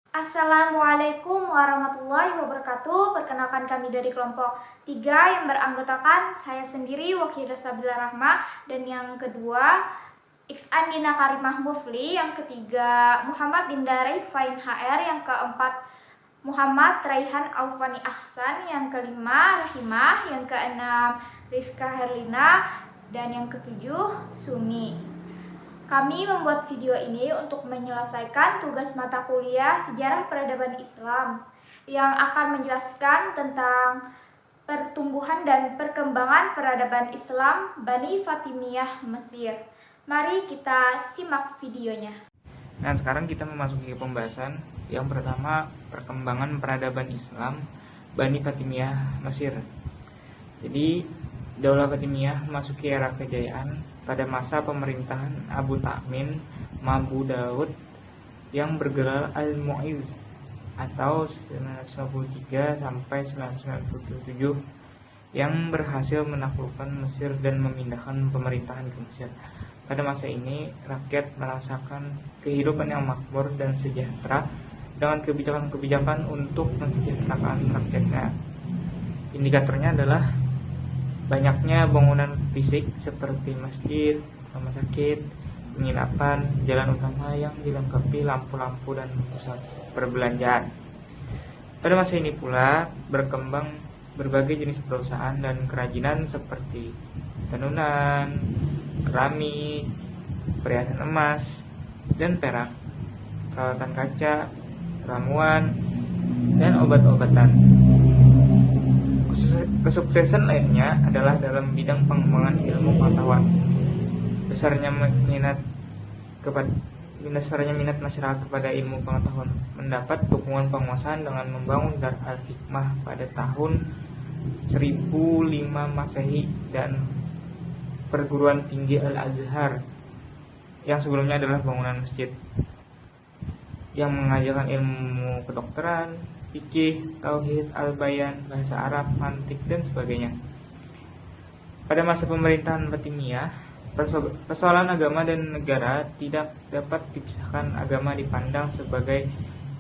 Assalamualaikum warahmatullahi wabarakatuh. Perkenalkan kami dari kelompok 3 yang beranggotakan saya sendiri Wakidah Sabila Rahma, dan yang kedua Iksan Dina Karimah Mufli, yang ketiga Muhammad Dinda Raifain HR, yang keempat Muhammad Raihan Aufani Ahsan, yang kelima Rahimah, yang keenam Rizka Herlina, dan yang ketujuh Sumi. Kami membuat video ini untuk menyelesaikan tugas mata kuliah Sejarah Peradaban Islam yang akan menjelaskan tentang pertumbuhan dan perkembangan peradaban Islam Bani Fatimiyah Mesir. Mari kita simak videonya. Nah, sekarang kita memasuki pembahasan yang pertama, perkembangan peradaban Islam Bani Fatimiyah Mesir. Jadi, Daulah Fatimiyah memasuki era kejayaan pada masa pemerintahan Abu Ta'min Mabu Daud yang bergelar Al-Mu'izz atau 993 sampai 997, yang berhasil menaklukkan Mesir dan memindahkan pemerintahan ke Mesir. Pada masa ini, rakyat merasakan kehidupan yang makmur dan sejahtera dengan kebijakan-kebijakan untuk mensejahterakan rakyatnya. Indikatornya adalah banyaknya bangunan fisik seperti masjid, rumah sakit, penginapan, jalan utama yang dilengkapi lampu-lampu dan pusat perbelanjaan. Pada masa ini pula berkembang berbagai jenis perusahaan dan kerajinan seperti tenunan, keramik, perhiasan emas dan perak, peralatan kaca, ramuan, dan obat-obatan. Kesuksesan lainnya adalah dalam bidang pengembangan ilmu pengetahuan. Besarnya minat masyarakat kepada ilmu pengetahuan mendapat dukungan penguasaan dengan membangun Dar al-Hikmah pada tahun 1005 Masehi dan perguruan tinggi Al-Azhar yang sebelumnya adalah bangunan masjid yang mengajarkan ilmu kedokteran, fikih, tauhid, al-bayan, bahasa Arab, mantik, dan sebagainya. Pada masa pemerintahan Fatimiyah, persoalan agama dan negara tidak dapat dipisahkan. Agama dipandang sebagai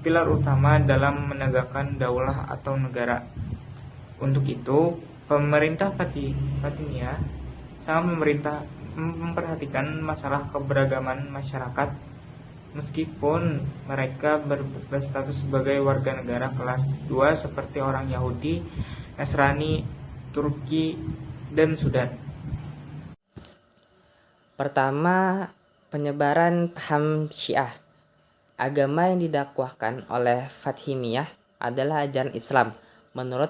pilar utama dalam menegakkan daulah atau negara. Untuk itu, pemerintah Fatimiyah sangat memperhatikan masalah keberagaman masyarakat, meskipun mereka berstatus sebagai warga negara kelas 2 seperti orang Yahudi, Nasrani, Turki, dan Sudan. Pertama, penyebaran paham Syiah. Agama yang didakwahkan oleh Fatimiyah adalah ajaran Islam menurut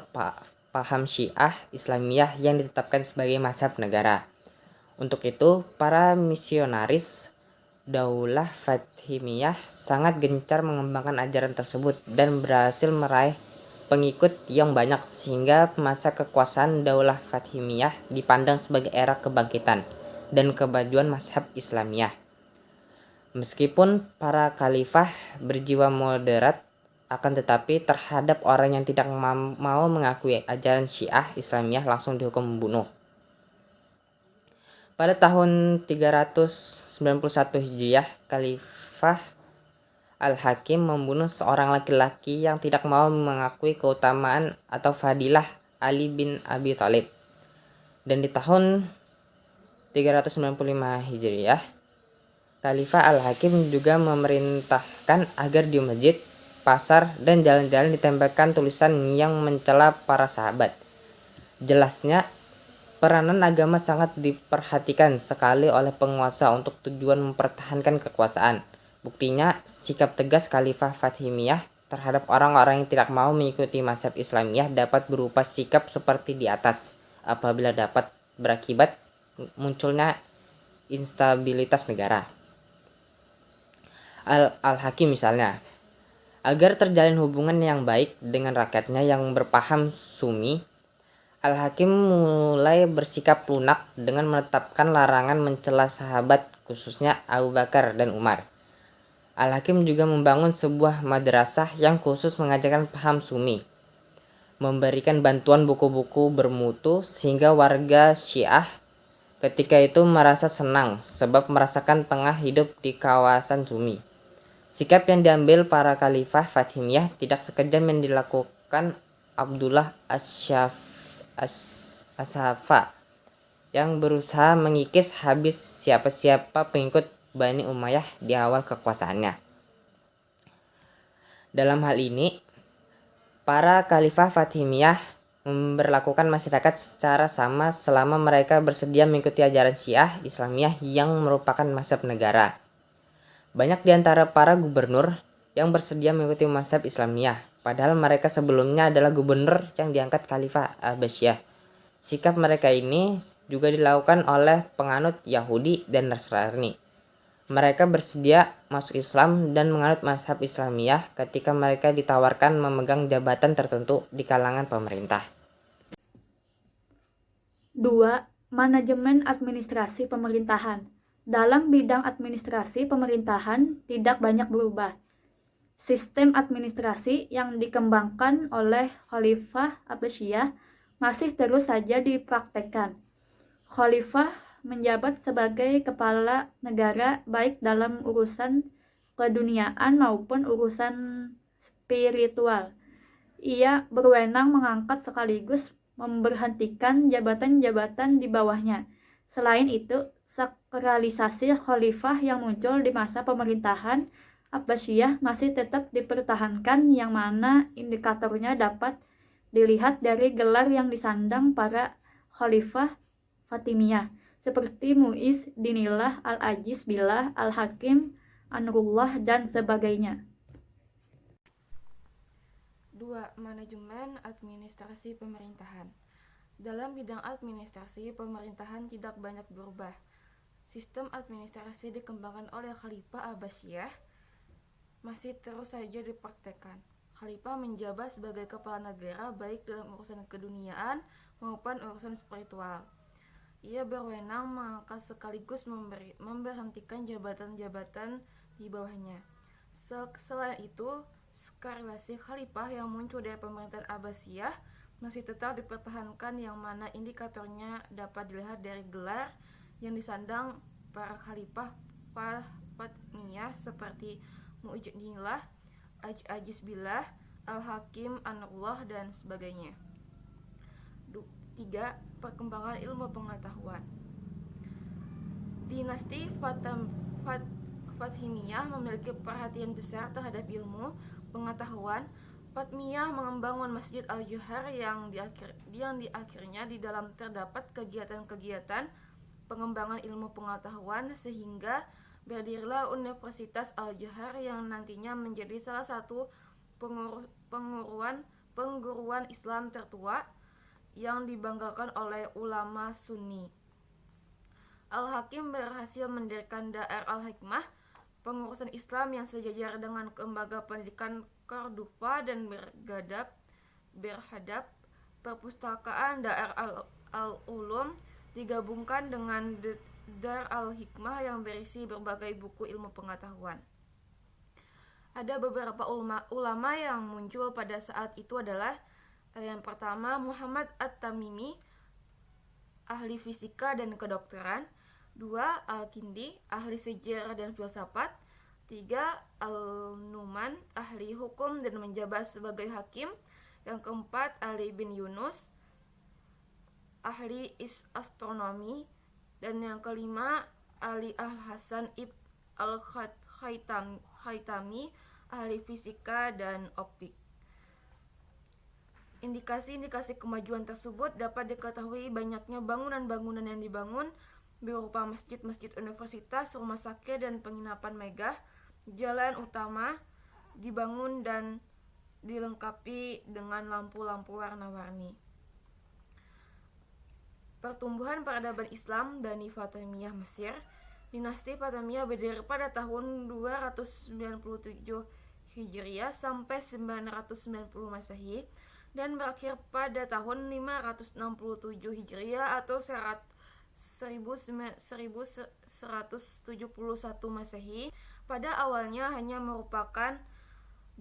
paham Syiah Islamiyah yang ditetapkan sebagai mazhab negara. Untuk itu, para misionaris Daulah Fatimiyah sangat gencar mengembangkan ajaran tersebut dan berhasil meraih pengikut yang banyak, sehingga masa kekuasaan Daulah Fatimiyah dipandang sebagai era kebangkitan dan kemajuan mazhab Islamiyah. Meskipun para khalifah berjiwa moderat, akan tetapi terhadap orang yang tidak mau mengakui ajaran Syiah Islamiyah langsung dihukum membunuh. Pada tahun 391 Hijriah, Khalifah Al-Hakim membunuh seorang laki-laki yang tidak mau mengakui keutamaan atau fadilah Ali bin Abi Thalib. Dan di tahun 395 Hijriah, Khalifah Al-Hakim juga memerintahkan agar di masjid, pasar, dan jalan-jalan ditempelkan tulisan yang mencela para sahabat. Jelasnya, peranan agama sangat diperhatikan sekali oleh penguasa untuk tujuan mempertahankan kekuasaan. Buktinya, sikap tegas Khalifah Fatimiyah terhadap orang-orang yang tidak mau mengikuti mazhab Islamiyah dapat berupa sikap seperti di atas, apabila dapat berakibat munculnya instabilitas negara. Al-Hakim misalnya, agar terjalin hubungan yang baik dengan rakyatnya yang berpaham Sunni, Al-Hakim mulai bersikap lunak dengan menetapkan larangan mencela sahabat, khususnya Abu Bakar dan Umar. Al-Hakim juga membangun sebuah madrasah yang khusus mengajarkan paham Sunni, memberikan bantuan buku-buku bermutu sehingga warga Syiah ketika itu merasa senang sebab merasakan tengah hidup di kawasan Sunni. Sikap yang diambil para khalifah Fatimiyah tidak sekejam yang dilakukan Abdullah As-Safa yang berusaha mengikis habis siapa-siapa pengikut Bani Umayyah di awal kekuasaannya. Dalam hal ini, para khalifah Fatimiyah memperlakukan masyarakat secara sama selama mereka bersedia mengikuti ajaran Syiah Islamiyah yang merupakan mazhab negara. Banyak di antara para gubernur yang bersedia mengikuti mazhab Islamiyah, padahal mereka sebelumnya adalah gubernur yang diangkat Khalifah Abbasiyah. Sikap mereka ini juga dilakukan oleh penganut Yahudi dan Nasrani. Mereka bersedia masuk Islam dan menganut mazhab Islamiyah ketika mereka ditawarkan memegang jabatan tertentu di kalangan pemerintah. 2. Manajemen administrasi pemerintahan. Dalam bidang administrasi pemerintahan tidak banyak berubah. Sistem administrasi yang dikembangkan oleh Khalifah Abbasiyah masih terus saja dipraktekkan. Khalifah menjabat sebagai kepala negara baik dalam urusan keduniaan maupun urusan spiritual. Ia berwenang mengangkat sekaligus memberhentikan jabatan-jabatan di bawahnya. Selain itu, sakralisasi khalifah yang muncul di masa pemerintahan Abbasiyah masih tetap dipertahankan, yang mana indikatornya dapat dilihat dari gelar yang disandang para khalifah Fatimiyah seperti Mu'izz Dinillah, Al-Aziz Billah, Al-Hakim Anrullah, dan sebagainya. 2. Manajemen administrasi pemerintahan. Dalam bidang administrasi pemerintahan tidak banyak berubah. Sistem administrasi dikembangkan oleh Khalifah Abbasiyah masih terus saja dipraktekkan. Khalifah menjabat sebagai kepala negara baik dalam urusan keduniaan maupun urusan spiritual. Ia berwenang mengangkat sekaligus memberhentikan jabatan-jabatan di bawahnya. Selain itu, skarlasi khalifah yang muncul dari pemerintahan Abbasiyah masih tetap dipertahankan, yang mana indikatornya dapat dilihat dari gelar yang disandang para khalifah Fatimiyah seperti Mu'izz Dinillah, Al-Aziz Billah, Al-Hakim Anrullah, dan sebagainya. 3. Perkembangan ilmu pengetahuan. Dinasti Fatimiyah memiliki perhatian besar terhadap ilmu pengetahuan. Fatimiyah membangun Masjid Al-Jauhar yang di akhirnya di dalam terdapat kegiatan-kegiatan pengembangan ilmu pengetahuan, sehingga berdirilah Universitas Al-Jauhar yang nantinya menjadi salah satu pengguruan Islam tertua yang dibanggakan oleh ulama Sunni. Al-Hakim berhasil mendirikan Dar al-Hikmah, pengurusan Islam yang sejajar dengan lembaga pendidikan Cordoba, dan berhadap perpustakaan Dar al-Ulum digabungkan dengan Dar al-Hikmah yang berisi berbagai buku ilmu pengetahuan. Ada beberapa ulama yang muncul pada saat itu adalah yang pertama, Muhammad At-Tamimi, ahli fisika dan kedokteran. 2. Al-Kindi, ahli sejarah dan filsafat. 3. Al-Numan, ahli hukum dan menjabat sebagai hakim. Yang keempat, Ali bin Yunus, ahli astronomi. Dan yang kelima, Ali Al-Hasan Ibn Al-Khaitami, ahli fisika dan optik. Indikasi-indikasi kemajuan tersebut dapat diketahui banyaknya bangunan-bangunan yang dibangun berupa masjid-masjid universitas, rumah sakit, dan penginapan megah. Jalan utama dibangun dan dilengkapi dengan lampu-lampu warna-warni. Pertumbuhan peradaban Islam Bani Fatimiyah Mesir. Dinasti Fatimiyah berdiri pada tahun 297 Hijriah sampai 990 Masehi dan berakhir pada tahun 567 Hijriah atau 1171 Masehi. Pada awalnya hanya merupakan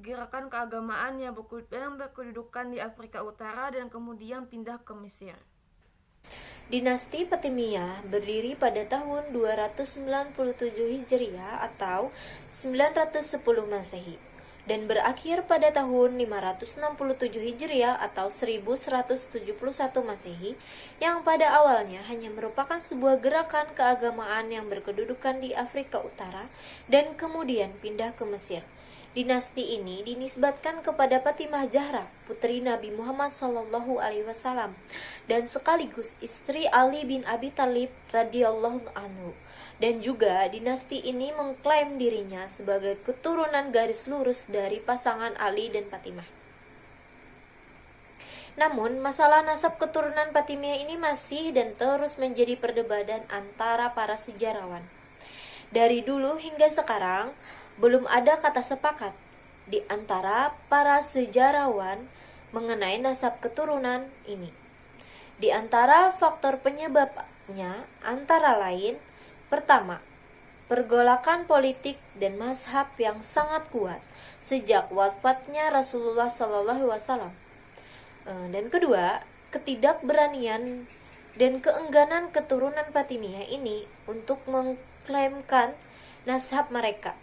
gerakan keagamaan yang berkedudukan di Afrika Utara dan kemudian pindah ke Mesir. Dinasti Fatimiyah berdiri pada tahun 297 Hijriah atau 910 Masehi dan berakhir pada tahun 567 Hijriah atau 1171 Masehi yang pada awalnya hanya merupakan sebuah gerakan keagamaan yang berkedudukan di Afrika Utara dan kemudian pindah ke Mesir. Dinasti ini dinisbatkan kepada Fatimah Zahra, putri Nabi Muhammad SAW, dan sekaligus istri Ali bin Abi Thalib radhiyallahu anhu. Dan juga dinasti ini mengklaim dirinya sebagai keturunan garis lurus dari pasangan Ali dan Fatimah. Namun, masalah nasab keturunan Fatimiyah ini masih dan terus menjadi perdebatan antara para sejarawan. Dari dulu hingga sekarang, belum ada kata sepakat di antara para sejarawan mengenai nasab keturunan ini. Di antara faktor penyebabnya antara lain, pertama, pergolakan politik dan mazhab yang sangat kuat sejak wafatnya Rasulullah SAW. Dan kedua, ketidakberanian dan keengganan keturunan Fatimiyah ini untuk mengklaimkan nasab mereka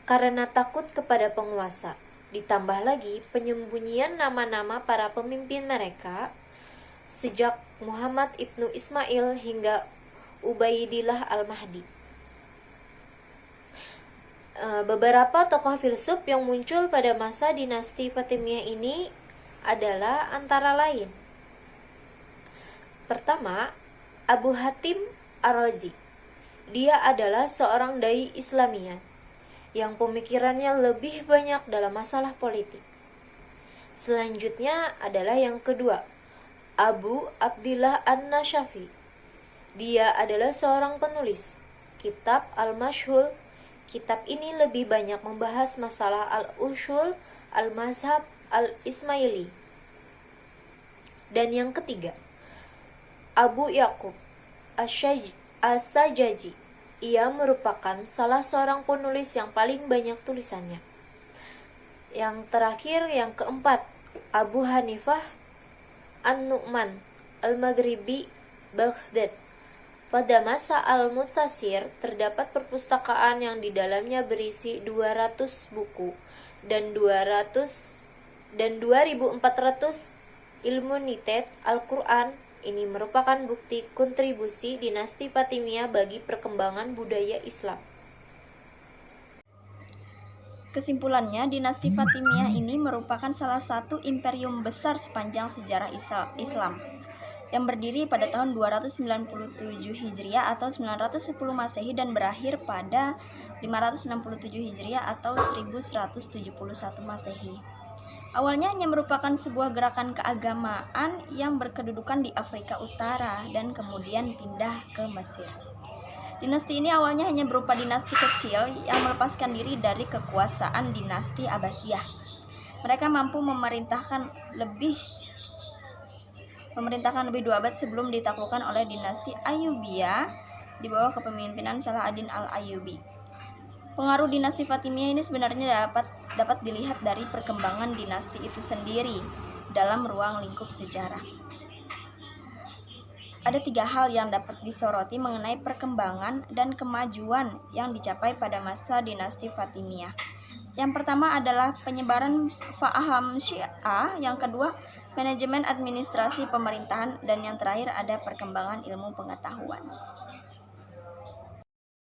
karena takut kepada penguasa. Ditambah lagi penyembunyian nama-nama para pemimpin mereka sejak Muhammad ibnu Ismail hingga Ubaidillah al-Mahdi. Beberapa tokoh filsuf yang muncul pada masa dinasti Fatimiyah ini adalah antara lain: pertama, Abu Hatim Ar-Razi. Dia adalah seorang dai Islamiyah yang pemikirannya lebih banyak dalam masalah politik. Selanjutnya adalah yang kedua, Abu Abdillah An-Nashafi. Dia adalah seorang penulis kitab Al-Mashhul. Kitab ini lebih banyak membahas masalah al-ushul, al-mazhab, al-ismaili. Dan yang ketiga, Abu Yaqub As-Sajaji. Ia merupakan salah seorang penulis yang paling banyak tulisannya. Yang terakhir, yang keempat, Abu Hanifah An-Nu'man Al-Maghribi Baghdad. Pada masa Al-Mutasir terdapat perpustakaan yang di dalamnya berisi 200 buku dan 2400 ilmu nitet Al-Quran. Ini merupakan bukti kontribusi dinasti Fatimiyah bagi perkembangan budaya Islam. Kesimpulannya, dinasti Fatimiyah ini merupakan salah satu imperium besar sepanjang sejarah Islam yang berdiri pada tahun 297 Hijriah atau 910 Masehi dan berakhir pada 567 Hijriah atau 1171 Masehi. Awalnya hanya merupakan sebuah gerakan keagamaan yang berkedudukan di Afrika Utara dan kemudian pindah ke Mesir. Dinasti ini awalnya hanya berupa dinasti kecil yang melepaskan diri dari kekuasaan dinasti Abbasiyah. Mereka mampu memerintahkan lebih 2 abad sebelum ditaklukkan oleh dinasti Ayyubiyah di bawah kepemimpinan Salahuddin al-Ayyubi. Pengaruh dinasti Fatimiyah ini sebenarnya dapat dilihat dari perkembangan dinasti itu sendiri dalam ruang lingkup sejarah. Ada 3 hal yang dapat disoroti mengenai perkembangan dan kemajuan yang dicapai pada masa dinasti Fatimiyah. Yang pertama adalah penyebaran paham Syiah, yang kedua manajemen administrasi pemerintahan, dan yang terakhir ada perkembangan ilmu pengetahuan.